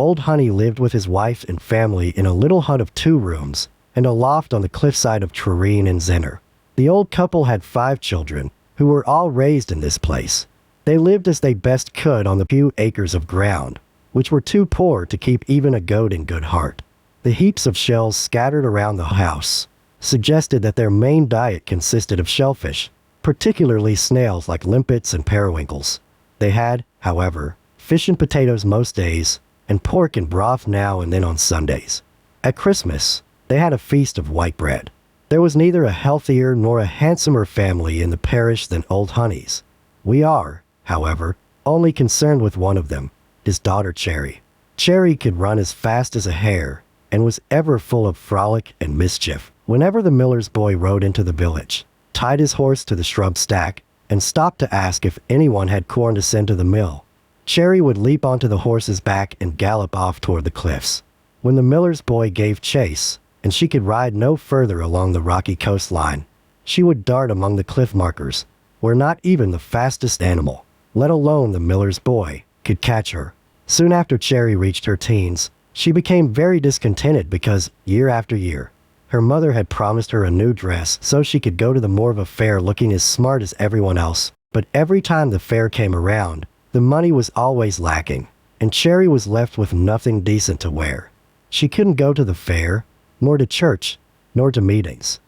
Old Honey lived with his wife and family in a little hut of 2 rooms and a loft on the cliffside of Faerie and Zennor. The old couple had 5 children, who were all raised in this place. They lived as they best could on the few acres of ground, which were too poor to keep even a goat in good heart. The heaps of shells scattered around the house suggested that their main diet consisted of shellfish, particularly snails like limpets and periwinkles. They had, however, fish and potatoes most days, and pork and broth now and then on Sundays. At Christmas, they had a feast of white bread. There was neither a healthier nor a handsomer family in the parish than Old Honey's. We are, however, only concerned with one of them, his daughter Cherry. Cherry could run as fast as a hare, and was ever full of frolic and mischief. Whenever the miller's boy rode into the village, tied his horse to the shrub stack, and stopped to ask if anyone had corn to send to the mill, Cherry would leap onto the horse's back and gallop off toward the cliffs. When the miller's boy gave chase, and she could ride no further along the rocky coastline, she would dart among the cliff markers, where not even the fastest animal, let alone the miller's boy, could catch her. Soon after Cherry reached her teens, she became very discontented because, year after year, her mother had promised her a new dress so she could go to the Morva fair looking as smart as everyone else. But every time the fair came around, the money was always lacking, and Cherry was left with nothing decent to wear. She couldn't go to the fair, nor to church, nor to meetings.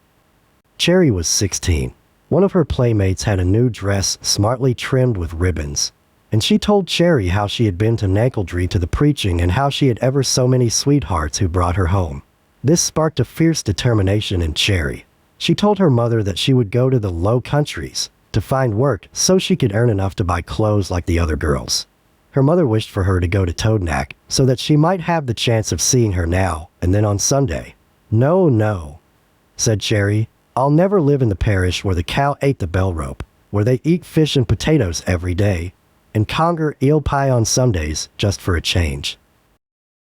Cherry was 16. One of her playmates had a new dress smartly trimmed with ribbons, and she told Cherry how she had been to Nankledry to the preaching and how she had ever so many sweethearts who brought her home. This sparked a fierce determination in Cherry. She told her mother that she would go to the Low Countries to find work so she could earn enough to buy clothes like the other girls. Her mother wished for her to go to Toadknack so that she might have the chance of seeing her now and then on Sunday. "No, no," said Cherry. "I'll never live in the parish where the cow ate the bell rope, where they eat fish and potatoes every day, and conger eel pie on Sundays just for a change."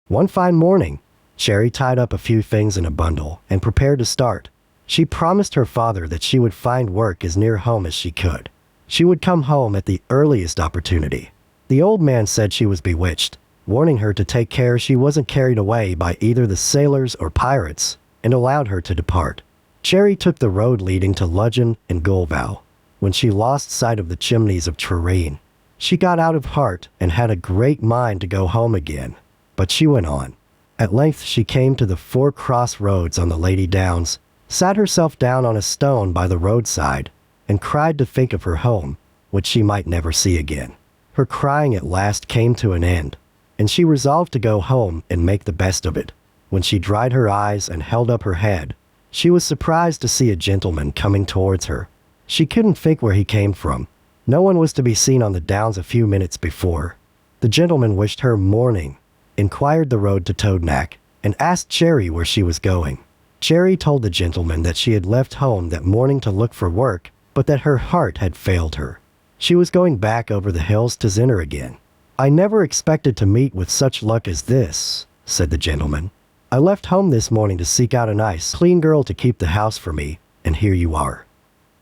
One fine morning, Cherry tied up a few things in a bundle and prepared to start. She promised her father that she would find work as near home as she could. She would come home at the earliest opportunity. The old man said she was bewitched, warning her to take care she wasn't carried away by either the sailors or pirates, and allowed her to depart. Cherry took the road leading to Ludgen and Gulvow. When she lost sight of the chimneys of Trerine, she got out of heart and had a great mind to go home again, but she went on. At length she came to the 4 crossroads on the Lady Downs, sat herself down on a stone by the roadside, and cried to think of her home, which she might never see again. Her crying at last came to an end, and she resolved to go home and make the best of it. When she dried her eyes and held up her head, she was surprised to see a gentleman coming towards her. She couldn't think where he came from. No one was to be seen on the downs a few minutes before. The gentleman wished her morning, inquired the road to Toadknack, and asked Cherry where she was going. Cherry told the gentleman that she had left home that morning to look for work, but that her heart had failed her. She was going back over the hills to Zennor again. "I never expected to meet with such luck as this," said the gentleman. "I left home this morning to seek out a nice, clean girl to keep the house for me, and here you are."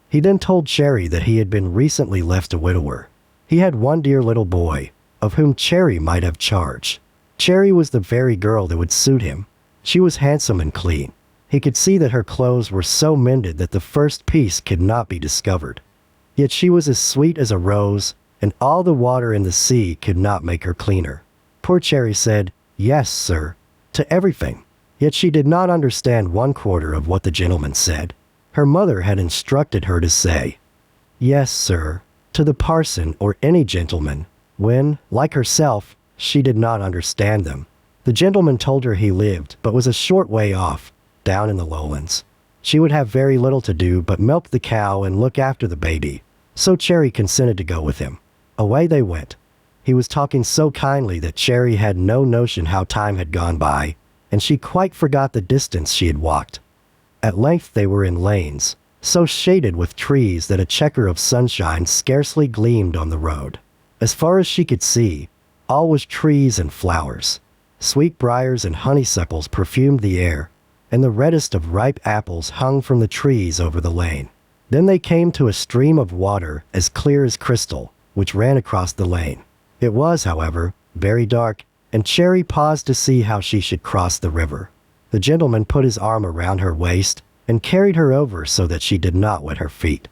He then told Cherry that he had been recently left a widower. He had one dear little boy, of whom Cherry might have charge. Cherry was the very girl that would suit him. She was handsome and clean. He could see that her clothes were so mended that the first piece could not be discovered. Yet she was as sweet as a rose, and all the water in the sea could not make her cleaner. Poor Cherry said, "Yes, sir," to everything. Yet she did not understand 1/4 of what the gentleman said. Her mother had instructed her to say, "Yes, sir," to the parson or any gentleman, when, like herself, she did not understand them. The gentleman told her he lived, but was a short way off, down in the lowlands. She would have very little to do but milk the cow and look after the baby, so Cherry consented to go with him. Away they went. He was talking so kindly that Cherry had no notion how time had gone by, and she quite forgot the distance she had walked. At length they were in lanes, so shaded with trees that a checker of sunshine scarcely gleamed on the road. As far as she could see, all was trees and flowers. Sweet briars and honeysuckles perfumed the air, and the reddest of ripe apples hung from the trees over the lane. Then they came to a stream of water as clear as crystal, which ran across the lane. It was, however, very dark, and Cherry paused to see how she should cross the river. The gentleman put his arm around her waist and carried her over so that she did not wet her feet.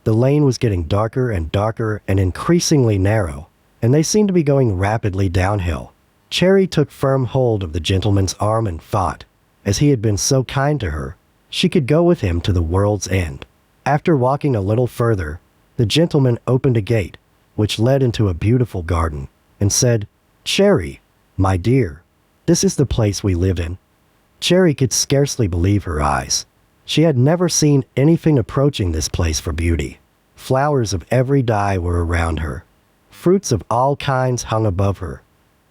The lane was getting darker and increasingly narrow, and they seemed to be going rapidly downhill. Cherry took firm hold of the gentleman's arm and thought, as he had been so kind to her, she could go with him to the world's end. After walking a little further, the gentleman opened a gate, which led into a beautiful garden, and said, "Cherry, my dear, this is the place we live in." Cherry could scarcely believe her eyes. She had never seen anything approaching this place for beauty. Flowers of every dye were around her. Fruits of all kinds hung above her,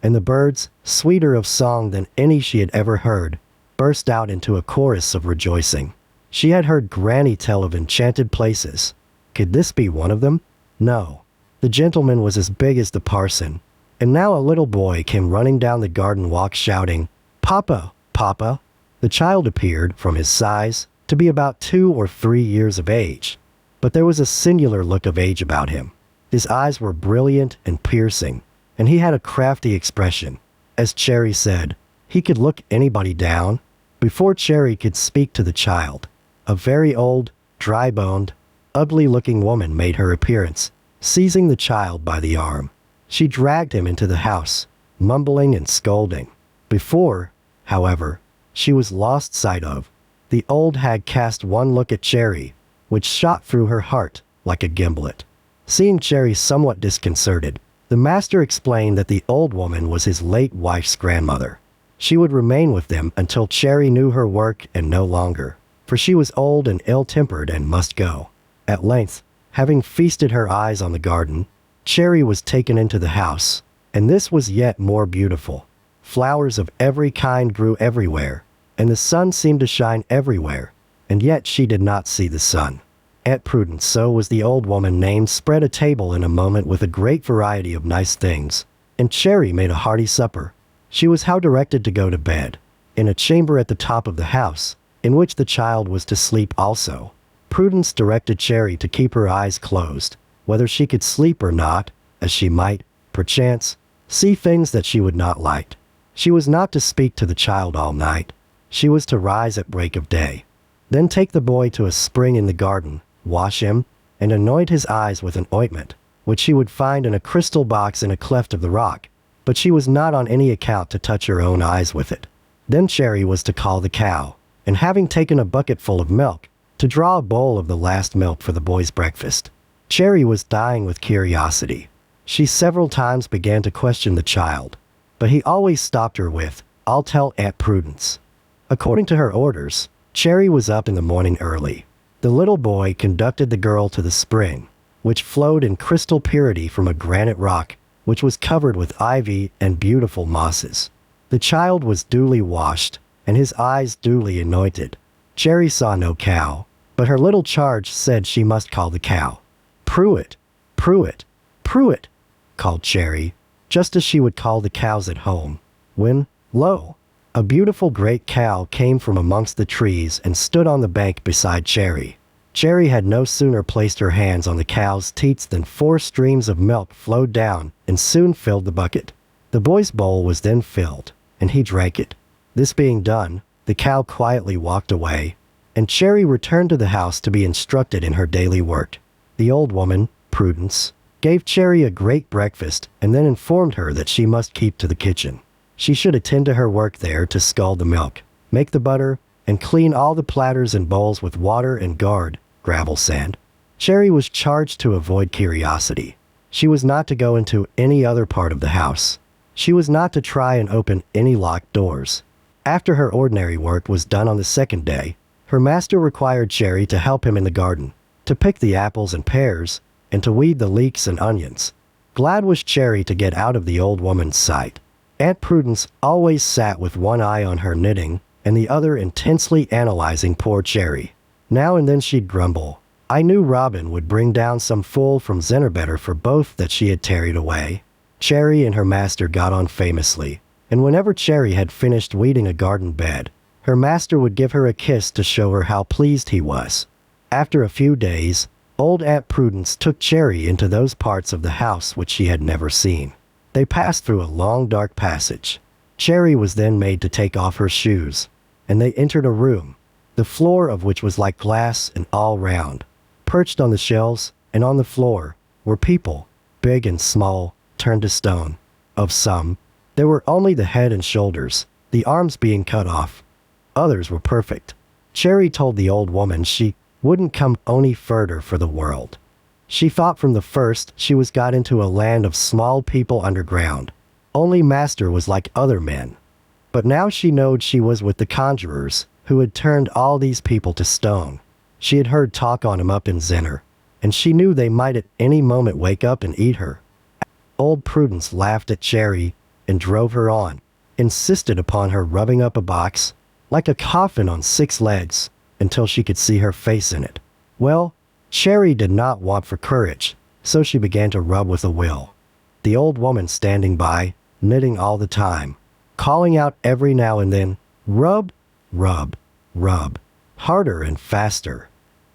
and the birds, sweeter of song than any she had ever heard, burst out into a chorus of rejoicing. She had heard Granny tell of enchanted places. Could this be one of them? No. The gentleman was as big as the parson, and now a little boy came running down the garden walk shouting, "Papa, Papa!" The child appeared, from his size, to be about 2 or 3 years of age, but there was a singular look of age about him. His eyes were brilliant and piercing, and he had a crafty expression. As Cherry said, he could look anybody down. Before Cherry could speak to the child, a very old, dry-boned, ugly-looking woman made her appearance, seizing the child by the arm. She dragged him into the house, mumbling and scolding. Before, however, she was lost sight of, the old hag cast one look at Cherry, which shot through her heart like a gimlet. Seeing Cherry somewhat disconcerted, the master explained that the old woman was his late wife's grandmother. She would remain with them until Cherry knew her work and no longer, for she was old and ill-tempered and must go. At length, having feasted her eyes on the garden, Cherry was taken into the house, and this was yet more beautiful. Flowers of every kind grew everywhere, and the sun seemed to shine everywhere, and yet she did not see the sun. Aunt Prudence, so was the old woman named, spread a table in a moment with a great variety of nice things, and Cherry made a hearty supper. She was how directed to go to bed, in a chamber at the top of the house, in which the child was to sleep also. Prudence directed Cherry to keep her eyes closed, whether she could sleep or not, as she might, perchance, see things that she would not like. She was not to speak to the child all night. She was to rise at break of day. Then take the boy to a spring in the garden, wash him, and anoint his eyes with an ointment, which she would find in a crystal box in a cleft of the rock, but she was not on any account to touch her own eyes with it. Then Cherry was to call the cow, and having taken a bucketful of milk, to draw a bowl of the last milk for the boy's breakfast. Cherry was dying with curiosity. She several times began to question the child, but he always stopped her with, "I'll tell Aunt Prudence." According to her orders, Cherry was up in the morning early. The little boy conducted the girl to the spring, which flowed in crystal purity from a granite rock, which was covered with ivy and beautiful mosses. The child was duly washed, and his eyes duly anointed. Cherry saw no cow, but her little charge said she must call the cow. "Pruitt, Pruitt, Pruitt," called Cherry, just as she would call the cows at home, when, lo! A beautiful great cow came from amongst the trees and stood on the bank beside Cherry. Cherry had no sooner placed her hands on the cow's teats than 4 streams of milk flowed down and soon filled the bucket. The boy's bowl was then filled, and he drank it. This being done, the cow quietly walked away, and Cherry returned to the house to be instructed in her daily work. The old woman, Prudence, gave Cherry a great breakfast and then informed her that she must keep to the kitchen. She should attend to her work there to scald the milk, make the butter, and clean all the platters and bowls with water and guard, gravel sand. Cherry was charged to avoid curiosity. She was not to go into any other part of the house. She was not to try and open any locked doors. After her ordinary work was done on the second day, her master required Cherry to help him in the garden, to pick the apples and pears, and to weed the leeks and onions. Glad was Cherry to get out of the old woman's sight. Aunt Prudence always sat with one eye on her knitting and the other intensely analyzing poor Cherry. Now and then she'd grumble, "I knew Robin would bring down some fool from Zennor for both that she had tarried away." Cherry and her master got on famously, and whenever Cherry had finished weeding a garden bed, her master would give her a kiss to show her how pleased he was. After a few days, old Aunt Prudence took Cherry into those parts of the house which she had never seen. They passed through a long dark passage. Cherry was then made to take off her shoes, and they entered a room, the floor of which was like glass and all round. Perched on the shelves and on the floor were people, big and small, turned to stone. Of some, there were only the head and shoulders, the arms being cut off. Others were perfect. Cherry told the old woman she wouldn't come any further for the world. She thought from the first she was got into a land of small people underground. Only master was like other men. But now she knowed she was with the conjurers, who had turned all these people to stone. She had heard talk on him up in Zennor, and she knew they might at any moment wake up and eat her. Old Prudence laughed at Cherry and drove her on, insisted upon her rubbing up a box, like a coffin on 6 legs, until she could see her face in it. Well, Cherry did not want for courage, so she began to rub with a will. The old woman standing by, knitting all the time, calling out every now and then, "Rub, rub, rub," harder and faster.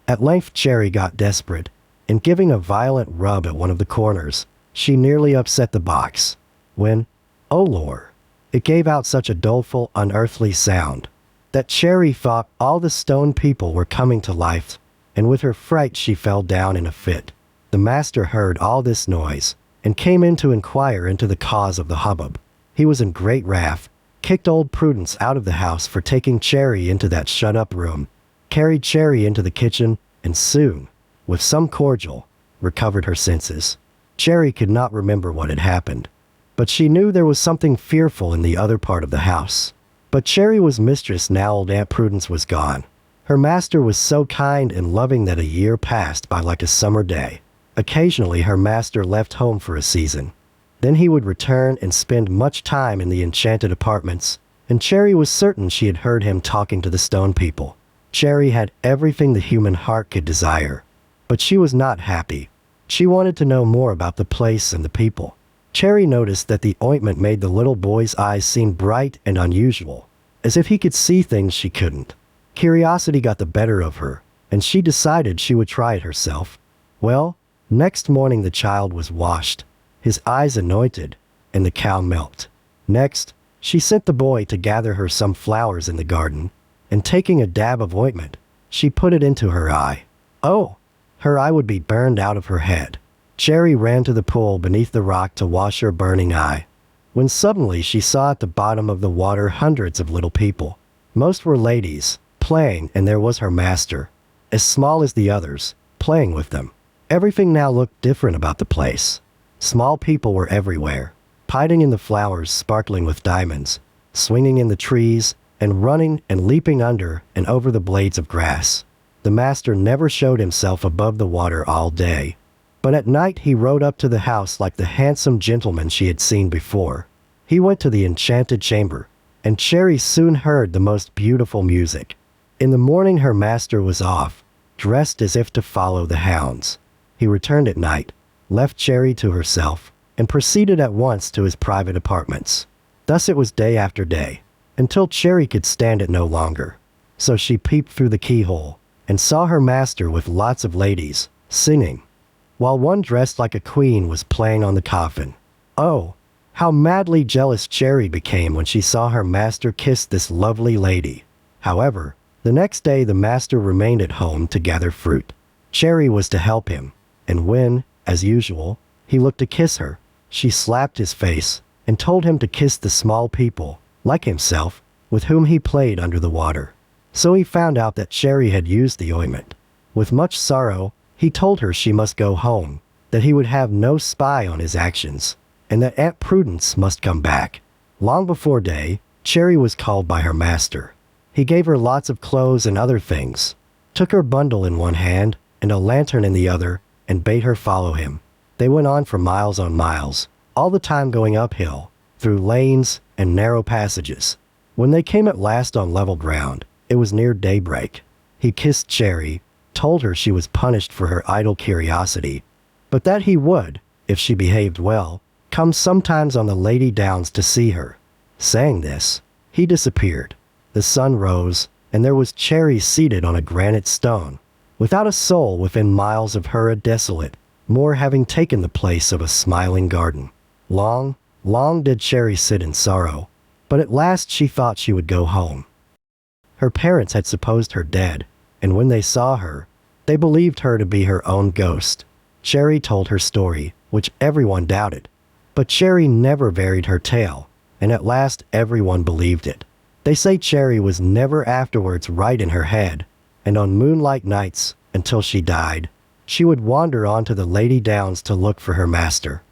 At length Cherry got desperate, and giving a violent rub at one of the corners, she nearly upset the box, when, oh Lord, it gave out such a doleful, unearthly sound, that Cherry thought all the stone people were coming to life, and with her fright she fell down in a fit. The master heard all this noise, and came in to inquire into the cause of the hubbub. He was in great wrath, kicked old Prudence out of the house for taking Cherry into that shut-up room, carried Cherry into the kitchen, and soon, with some cordial, recovered her senses. Cherry could not remember what had happened, but she knew there was something fearful in the other part of the house. But Cherry was mistress now old Aunt Prudence was gone. Her master was so kind and loving that a year passed by like a summer day. Occasionally her master left home for a season. Then he would return and spend much time in the enchanted apartments, and Cherry was certain she had heard him talking to the stone people. Cherry had everything the human heart could desire, but she was not happy. She wanted to know more about the place and the people. Cherry noticed that the ointment made the little boy's eyes seem bright and unusual, as if he could see things she couldn't. Curiosity got the better of her, and she decided she would try it herself. Well, next morning the child was washed, his eyes anointed, and the cow milked. Next, she sent the boy to gather her some flowers in the garden, and taking a dab of ointment, she put it into her eye. Oh, her eye would be burned out of her head. Cherry ran to the pool beneath the rock to wash her burning eye, when suddenly she saw at the bottom of the water hundreds of little people. Most were ladies, playing, and there was her master, as small as the others, playing with them. Everything now looked different about the place. Small people were everywhere, hiding in the flowers sparkling with diamonds, swinging in the trees, and running and leaping under and over the blades of grass. The master never showed himself above the water all day, but at night he rode up to the house like the handsome gentleman she had seen before. He went to the enchanted chamber, and Cherry soon heard the most beautiful music. In the morning her master was off, dressed as if to follow the hounds. He returned at night, left Cherry to herself, and proceeded at once to his private apartments. Thus it was day after day, until Cherry could stand it no longer. So she peeped through the keyhole, and saw her master with lots of ladies, singing, while one dressed like a queen was playing on the coffin. Oh, how madly jealous Cherry became when she saw her master kiss this lovely lady. However, the next day the master remained at home to gather fruit. Cherry was to help him, and when, as usual, he looked to kiss her, she slapped his face and told him to kiss the small people, like himself, with whom he played under the water. So he found out that Cherry had used the ointment. With much sorrow, he told her she must go home, that he would have no spy on his actions, and that Aunt Prudence must come back. Long before day, Cherry was called by her master. He gave her lots of clothes and other things, took her bundle in one hand and a lantern in the other, and bade her follow him. They went on for miles on miles, all the time going uphill, through lanes and narrow passages. When they came at last on level ground, it was near daybreak. He kissed Cherry, told her she was punished for her idle curiosity, but that he would, if she behaved well, come sometimes on the Lady Downs to see her. Saying this, he disappeared. The sun rose, and there was Cherry seated on a granite stone, without a soul within miles of her, a desolate, moor having taken the place of a smiling garden. Long, Long did Cherry sit in sorrow, but at last she thought she would go home. Her parents had supposed her dead, and when they saw her, they believed her to be her own ghost. Cherry told her story, which everyone doubted, but Cherry never varied her tale, and at last everyone believed it. They say Cherry was never afterwards right in her head, and on moonlight nights, until she died, she would wander onto the Lady Downs to look for her master.